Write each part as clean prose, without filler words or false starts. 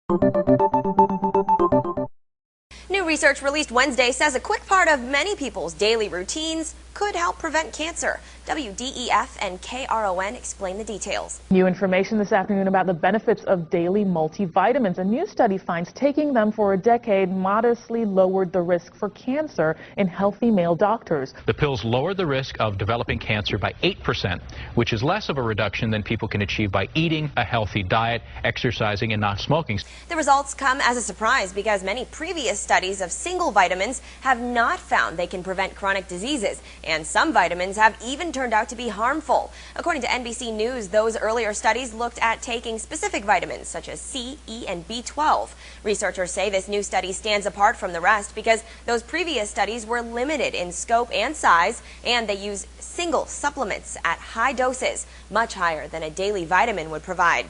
New research released Wednesday says a quick part of many people's daily routines could help prevent cancer. WDEF and KRON explain the details. New information this afternoon about the benefits of daily multivitamins. A new study finds taking them for a decade modestly lowered the risk for cancer in healthy male doctors. The pills lowered the risk of developing cancer by 8%, which is less of a reduction than people can achieve by eating a healthy diet, exercising, and not smoking. The results come as a surprise because many previous studies of single vitamins have not found they can prevent chronic diseases, and some vitamins have even turned out to be harmful. According to NBC News, those earlier studies looked at taking specific vitamins such as C, E, and B12. Researchers say this new study stands apart from the rest because those previous studies were limited in scope and size, and they use single supplements at high doses, much higher than a daily vitamin would provide.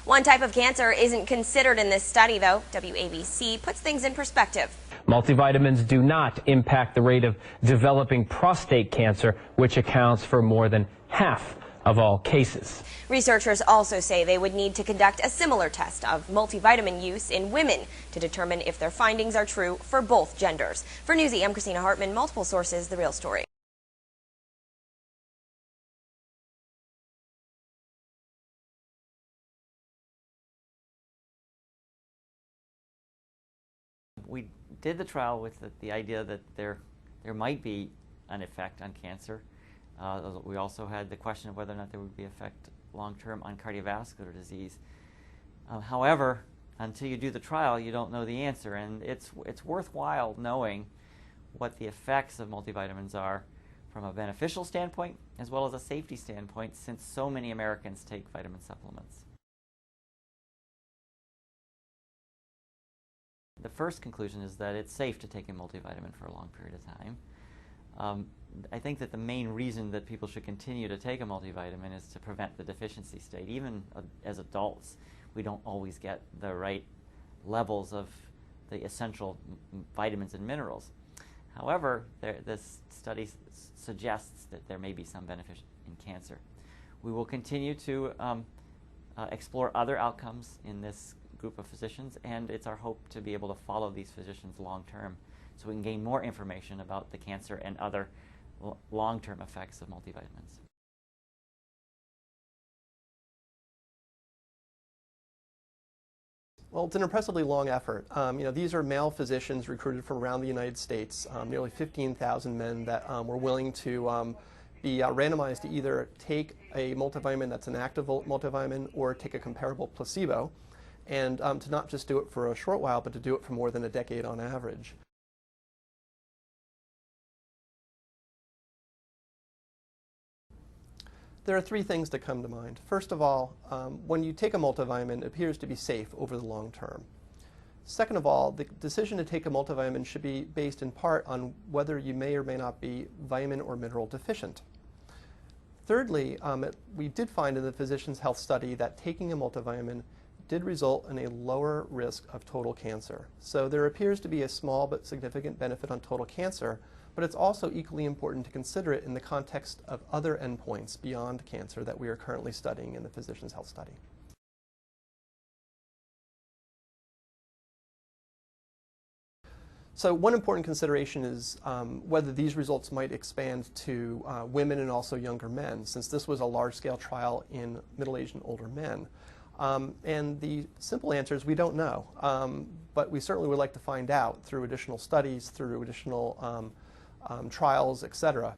One type of cancer isn't considered in this study, though. WABC puts things in perspective. Multivitamins do not impact the rate of developing prostate cancer, which accounts for more than half of all cases. Researchers also say they would need to conduct a similar test of multivitamin use in women to determine if their findings are true for both genders. For Newsy, I'm Christina Hartman, multiple sources, The Real Story. We did the trial with the idea that there might be an effect on cancer. We also had the question of whether or not there would be effect long-term on cardiovascular disease. However, until you do the trial, you don't know the answer, and it's worthwhile knowing what the effects of multivitamins are from a beneficial standpoint as well as a safety standpoint, since so many Americans take vitamin supplements. The first conclusion is that it's safe to take a multivitamin for a long period of time. I think that the main reason that people should continue to take a multivitamin is to prevent the deficiency state. Even as adults, we don't always get the right levels of the essential vitamins and minerals. However, this study suggests that there may be some benefit in cancer. We will continue to explore other outcomes in this group of physicians, and it's our hope to be able to follow these physicians long-term so we can gain more information about the cancer and other long-term effects of multivitamins. Well, it's an impressively long effort. These are male physicians recruited from around the United States, nearly 15,000 men that were willing to be randomized to either take a multivitamin that's an active multivitamin or take a comparable placebo, and to not just do it for a short while, but to do it for more than a decade on average. There are three things that come to mind. First of all, when you take a multivitamin, it appears to be safe over the long term. Second of all, the decision to take a multivitamin should be based in part on whether you may or may not be vitamin or mineral deficient. Thirdly, we did find in the Physicians' Health study that taking a multivitamin did result in a lower risk of total cancer. So there appears to be a small but significant benefit on total cancer, but it's also equally important to consider it in the context of other endpoints beyond cancer that we are currently studying in the Physicians' Health study. So one important consideration is whether these results might expand to women and also younger men, since this was a large-scale trial in middle-aged and older men. And the simple answer is we don't know, but we certainly would like to find out through additional studies, through additional trials, etc.